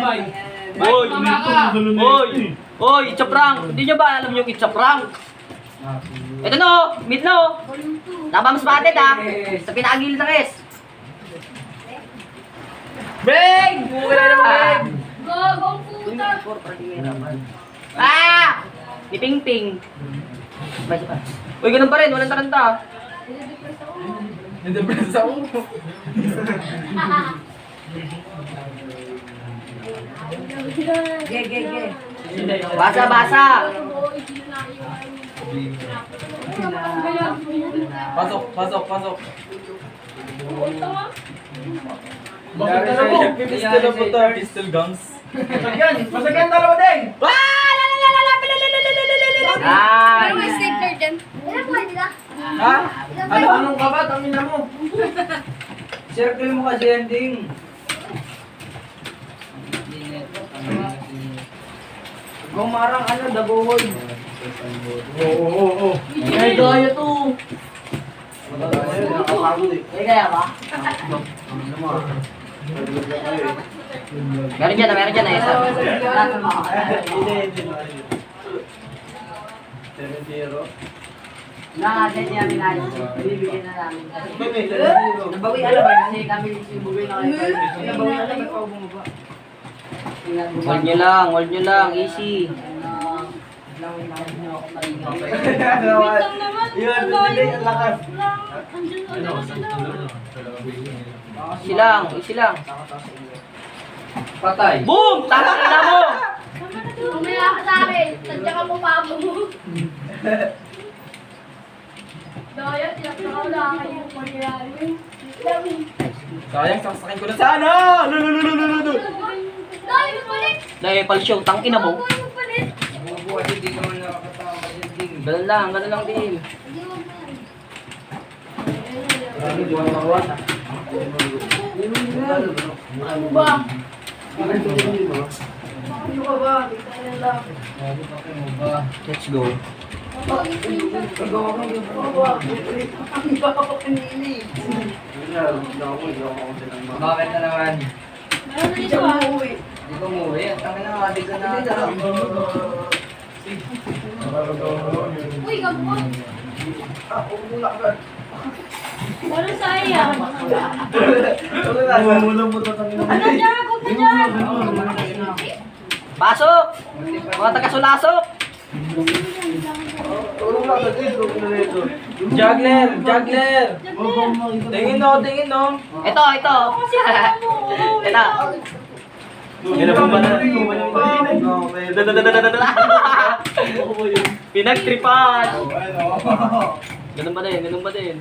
Hoy! Hoy! It's a prank! Hindi nyo ba alam yung it's a prank? Ito no! Meet no! Napamas batid ha! Sa pinakagilid ng S! Beng! Bukay na naman! Gagong puta! Ah! Ni Ping Ping! Uy, ganun pa rin! Walang taranta! Nade-press ako. Basa, basa! Pasok, pasok, pasok. Bakit ka na mo? Pistol na po tayo. Pistol guns. Masagyan dalawa din! Ah! Parang may stapler dyan. Ilan po nila? Ha? Anong ka ba? Tangin na mo. Circle mo kasi ending. Gumarang ano, dabuhoy. Oo. Ay, daya to! Ay, kaya ba? Meron dyan na isa. Nakaset niya namin bibigyan na namin. Nabawi alam ba kasi kami sibugay na kayo. Nabawi alam ba pa bumaba. Hold nyo lang, easy. Easy lang. Patay. Boom! Tama ka na mo! Umaya ka sa akin. Tadya ka mo pabo mo. Daya, tinatakaw na kayo. Magyari. Sayang, saksakin ko na sana! Daya, magpalit! Dahil pal show, tang ina mo. Magpalit! Buhay, hindi naman nakakatawa kasi ending. Ganun lang din. Hindi mo pa. Ano ba? Ano ka ba? Kita na lang. Let's go. Ang baka pa kanili. Bakit na naman? Meron na Hindi dito siya ah. umuwi. Hindi ko umuwi. Ang tangin na adik ka na. Uy, gago. Walang sayang. Ano dyan? Kung dyan? Pasok! Mga taga-sulasok! Juggler! Juggler! Tingin no. Ito! Kasi kaya mo. Ito! Pinagtripan! Ganun ba din?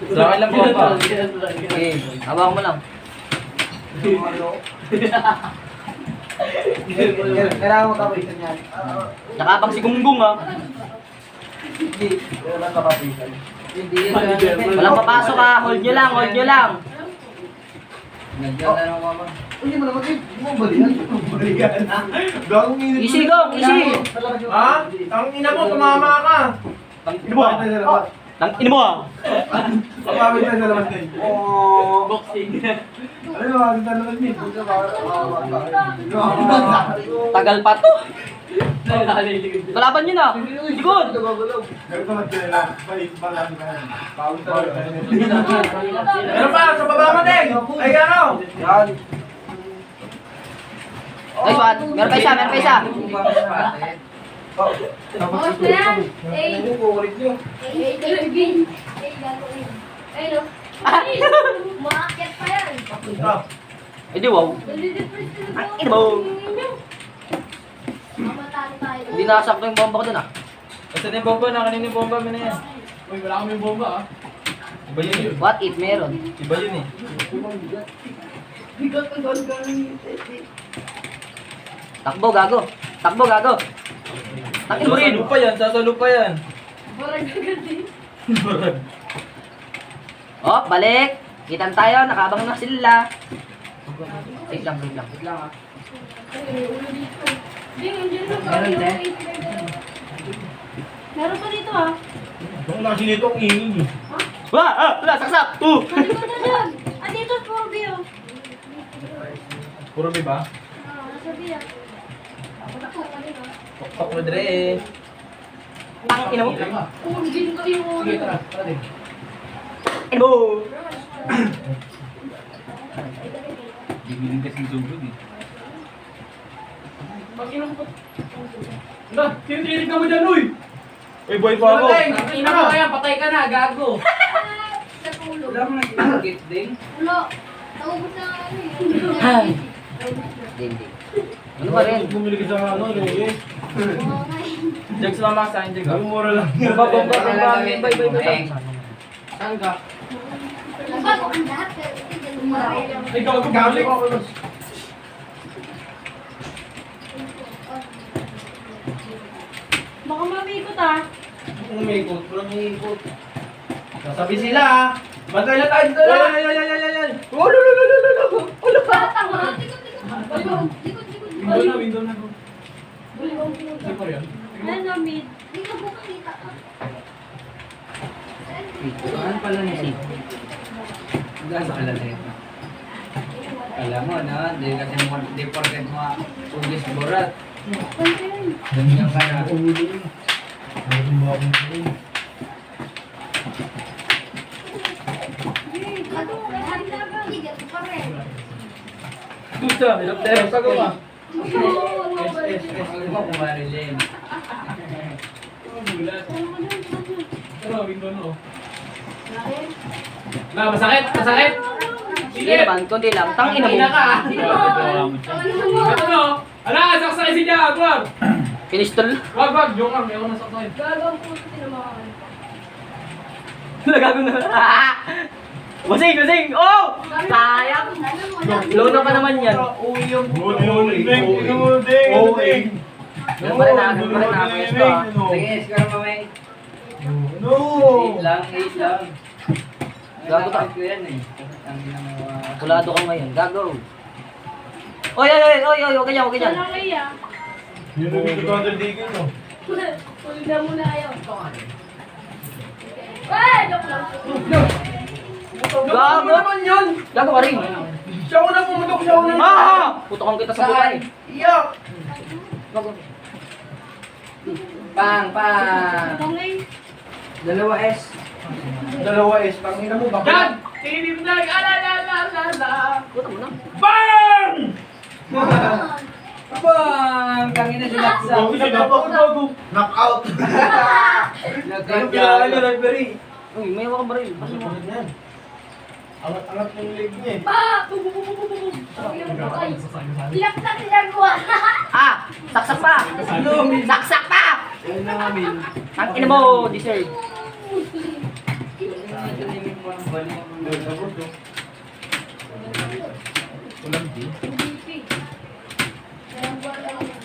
Sa akin lang bomba. Okay, hawak mo lang. Kailangan mo kapitan yan. Nakapang si Gunggong ha. Hindi. Kailangan kapitan. Hindi. Walang papasok ha. Hold nyo lang. Nandiyan na lang mama. Hindi mo naman balikan. Gagong init. Easy go, easy. Ha? Tangin na mo, tumama ka. Ino mo ha. Ino mo ha. Pamamit na sa labas din. Oo. Boxing. Ano yung mga sa labas din? Tagal pa to. Kalaban nyo na. Likod. Ganito lang sila. Balik pa lang. Meron pa, sa baba mo din. Ay, ano? Yan. Nice one. Meron pa isa. Tapos na yan. Eh, galing. Eh, no. Maakyat pa yan. Eh di wow. Nalidepress ka na Ino mo. Mamatalo tayo. Hindi nakasakto yung bomba ko dun ah. Ito na yung bomba na. Kanina yung bomba mo na yan. Uy, wala kami bomba ah. Iba yun eh. What if meron? Iba yun eh. Bigat ang gano'n. Takbo gago. Takin mo rin. Sasalo pa yan. Barag agad din. Oh, balik. Kitan tayo. Nakabang na sila. Wait lang ah. Bing, andyan na. Meron din. Meron pa dito ah. Yung nasi nito ang ingin. Wala, saksak. Ano ba na dyan? Ah, dito, 4B oh. Puro B ba? Nasabi yan. Tok mo dre eh. Tang ina mo. Ungin ko yung ulo. Ino. Bibiling kasi tubig eh. Ano? Tinitig ka mo dyan, uy! Uy, boy pa ako. Ina mo kaya, patay ka na, gago. Sa ulo. Wala mo nag-get din. Ulo. Naubos na nga ano Ay. eh. Hindi. Ano ba rin? Bumili ka sa ano, eh. Jag sumama sa akin, Jag. Ang mura lang. Bomba. Bye. Saan ka? Bago ang lahat pero hindi lumaray lang. Ay, gago, bumili ko. Baka mamikot ah. Umikot, walang umikot. Sasabi sila, ha? Bantay na tayo dito lang! Ay! Ulo! Batang ha? Likod. Window na. Ano pa yan? Nanamid. Hindi ka buka kita ka. Saan pala niya si? Saan sa kalalay? Alam mo na, hindi kasi mo, hindi porket mga ugis burat. Ganyan ka na. Tusa, hirap tayo. Sago ka. Huwag mo kumarilin. Window no. Na, masakit! Hindi naman, kundi lang. Tang ina mo. Ito no! Ala, saksakay si Jack! Wag! Pinistol. Wag! Joke lang, ayaw na saksakay. Gagawin po ito tinamaan. Nagago na. Basing! Oh! Sayang! Lono pa naman yan. Ganun pa rin nakakapwesto ah. Sige, siguro mamay. No! 8 lang. Gago ka. Ko yan eh. Ang ginawa. Kulado ka ngayon. Gago. Oy! Huwag ganyan. Sana kaya. Yun ang dito ka digil, no? Hulga mo na ayaw. Eh, joke lang. Gago naman yun! Gago ka rin. Siya ko na pumutok, siya ko na. Ah! Putokan kita sa buhay. Iyak! Gago. Pang! Pangay. 2 S. Dalawa S, pangina mo, bakit? Yan! Tinindag! Puto mo na. Bang! Pang! Kangina si Laksa. Knockout! Nagkakya. Uy, may hawa ka ba rin? Pasok mo. Yan. Angat ng leg niya eh. Pa! Bum! Iyak na ginagawa. Ah! Saksak pa! Saksak pa! Ayun na kami. Ang ina mo, deserve.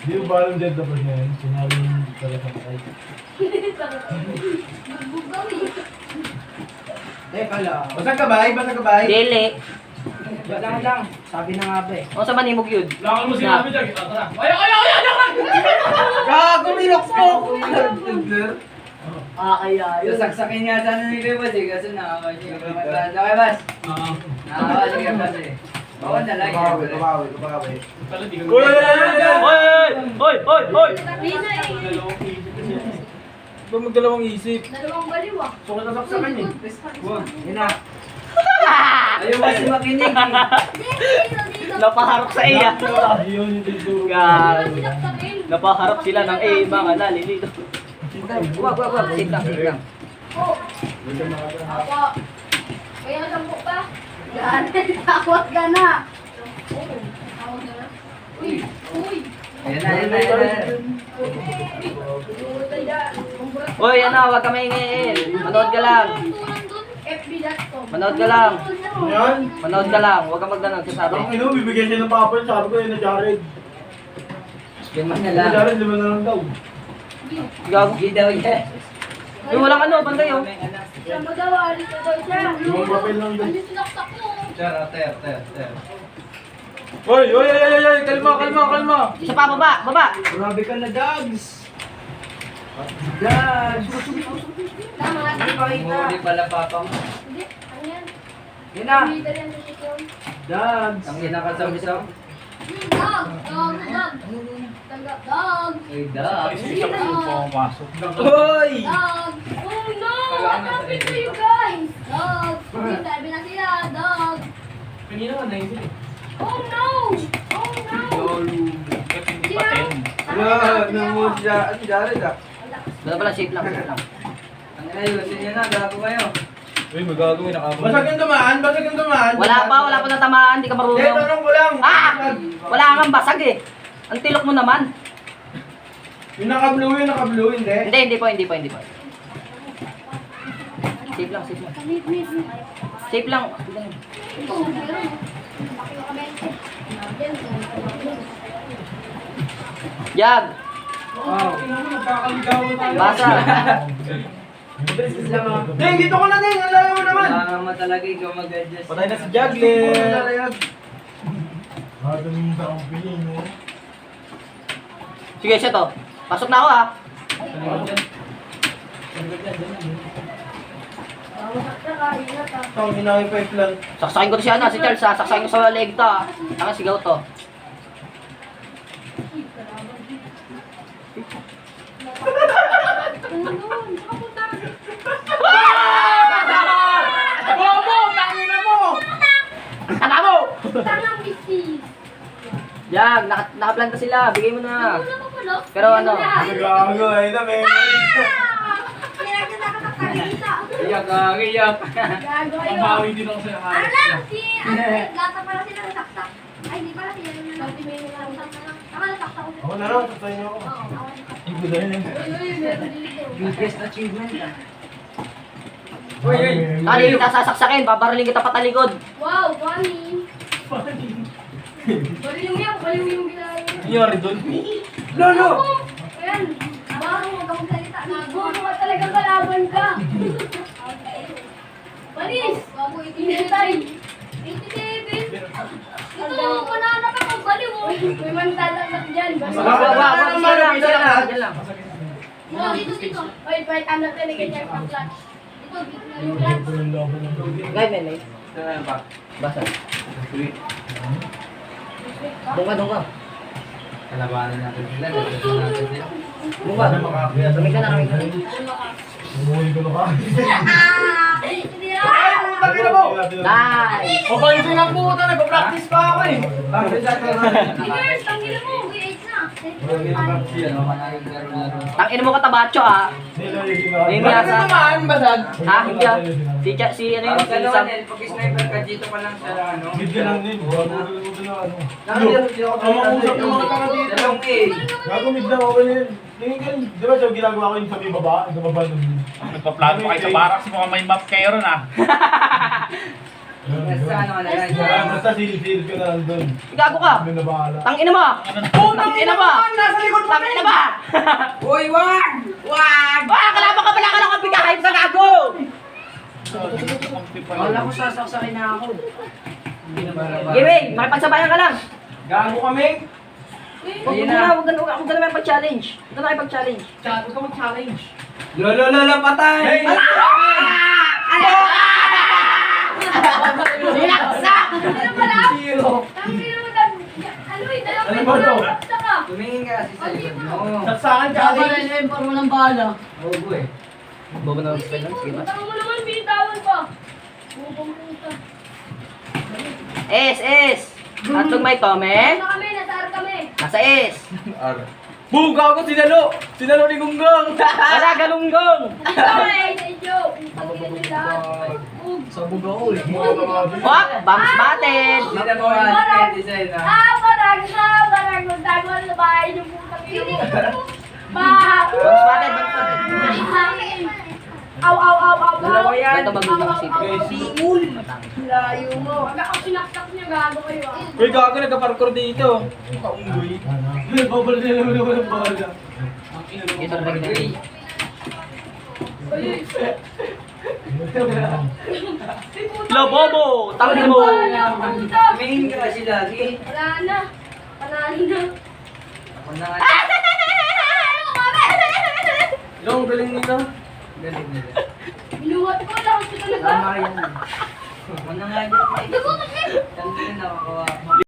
Di ba alam dead na ba niya yun? Sinabi yung talaga ay. Basag ka ba? Dele. Lang. Sabi na nga ba eh. O sa manimog yun? Lakal mo sinabi dyan. Gago, nilok mo! Kaya yun. Sasaksakin nga sana ni Kuya Bas eh. Kasi nakakasya. Okay, Bas? Nakakasya ka Bas eh. Bawal na lang. Kabawi. Oy! Rina eh. Ba magdalawang isip? Dalawang baliw ah. Sukat na saksakan eh. Yun na. Ayaw kasi makinig eh. Dito. Napaharap sa iya. Yun yung dito. Gago. Sinaksakin. Napaharap sila ng A, mga nalilito. Wag. Sit lang. Oh. Apo. Kaya sampo pa. Yan. Tawag ka na. Oo. Tawag ka na. Uy. Ayan na. Oy, wag ka maingay. Manood ka lang. Manood ka lang. Yan. Manood ka lang. Huwag ka magdanag sa sabi. Ang ino, bibigyan siya ng papa. Sabi ko yun na Jared. Lima na Na lang. Jared, 5 na lang daw. Gago. Hindi daw yan. Uy, walang ano, bantay oh. Siya mo daw, alis na daw siya. Yung papel lang daw. Alis sinaksak mo. Ter. Oy! Kalma! Isa pa, baba. Grabe ka na, Dags. Dags. Tama. Hindi pala papa mo. Hindi. Ano yan? Yun na. Leader yan sa sityo. Dags. Ang ina ka sa Dog! Dog! Dog! Tanggap, dog! Ay, dog. Hoy! Dog! Oh no! What happened to you guys? Dog! Sabi na sila, dog! Kanina ka naisip. Oh no! Oh no! Namod siya. Ano Jared ah? Dala pala, safe lang, safe lang. Ang ayusin niya na, gago kayo. Uy, magagawin nakabot. Basag yung dumaan, basag yung dumaan. Wala pa natamaan, hindi ka Hindi, marunong. tanong ko lang. Ah! Wala kang basag eh. Ang tilok mo naman. Yung naka-blue, hindi. Hindi po. Safe lang. Meet, meet, meet. Safe lang. Ito, meron. Bakit mo kami? Jag, Wow. Nagkakaligawan tayo. basa. Ding, dito ko na ding. Ang layo mo naman. Kailangan mo talaga ikaw mag-adjust. Patay na si Jagler. Sige, siya to. Pasok na ako ha. Tawag na yung pipe lang. Saksakin ko to si si Charles ha. Saksakin ko sa leg to ha. Saka sigaw to. Bobo! Tangina mo! Tama mo! Tangang misis. Jag, nakaplanta sila. Bigay mo na. Ano mo pala? Pero ano? Gago, ay na, may. Iyak ka, iyak. Gago Ang yun. bawi din ako sa Ano lang? Si, gata pala sila nasaksak. Ay, hindi pala sila nasaksak. May nasaksak na lang. Tama, nasaksak ko. Ako na lang, tatay niyo ako. Oo, ako. Ibo na yun. Uy, meron dito. Biggest achievement ah. Uy, uy. Kali kita sasaksakin. Babaraling kita patalikod. Wow, funny. Baliw yan, baliw yung ginagawa. Nangyari doon. Lolo! Ayan, baro mo kang salita. Nagulo ka talaga kalaban ka. Balis! Bago 87. 87. Ito, manana ka kung baliw mo. May mantadak dyan. Diyan lang. Dito. Wait, ano talaga niya ang clutch. Ito, yung clutch. Guide me, mate. Ito na pa. Basa. Doon ka. Kalabanan natin sila. Dagdagan natin sila. Doon ka. Kamig ka na. Hindi na. Tangina mo! Nice! Papansin ang puta, nagpa-practice pa ako eh. Bakit sa atin Fingers, tanggalin mo. G8 na. Ano ka na yung laro-laro. Tangin mo katabacho ha. May Bakit miyasa. naman, basag? Ha? Hindi ah. Si ano yun? Parang Si gano'n Sam. eh, pag-sniper ka dito pa lang sa ano. Bigyan lang din. Ang mausap ng mga tanga dito. Dalawang A. Gagawin na ako yun. Tingin ka, di ba siya ginagawa ko yung sa may baba? Sa baba nung... Nagpa-plano pa kayo sa barracks, mukhang may map kayo ron ah. Nasa ano ka na lang. Basta silid ka na lang doon. Gago ka. Ano na bahala. Tangin mo. Tangin na ba? Nasa likod mo! Tangin na ba? Uy, wag! Wag! Kalaban ka pala ka lang ang bigay sa gago. Wala ko sasaksakin na ako. Gawin, makipagsabayan ka lang. Gago kami. Huwag ka na mag-challenge. Huwag ka na mag-challenge. Huwag ka mag-challenge. Lolo, patay! Sinaksak! Ano pala? Zero. Tanggalin mo na. Ano eh, dalawang Ano ba to? basta ka. Tumingin ka kasi sa likod mo. Saksakan challenge. Bobo eh. Bobo na spell lang. Sige ba? Utang mo naman, binitawan pa. Bubong puta. S. Tatlong may tome. Ano kami, nasar kami. Nasa S. Boom! Gago! Sinalo! Sinalo ni Gunggong! Wala, galunggong. Ay, sa inyo. Utang ina nyo lahat. Sabog ako eh. Wak, bumps batted. Hindi na mo ang design ah. Barag, magtago na bahay niyo putang ina mo. Bah! Bumps batted, bumps batted. Aw. Dalawa yan. Ito magulong si Singul. Layo mo. Wag ako sinaksak niya, gago kayo ah. Uy, gago! Nagka-parkour dito. Kaunggoy. Babal nila naman ng bala. Ito na rin. Lobobo, tangin mo. Tumingin ka kasi lagi. Wala na. Panalo na. Ako na nga. Long, galing nito. Galing nila. Binuhat ko, lakas ko talaga. Tama yan. Ako na nga dyan. Dugo kasi. Tanto na nakakawa.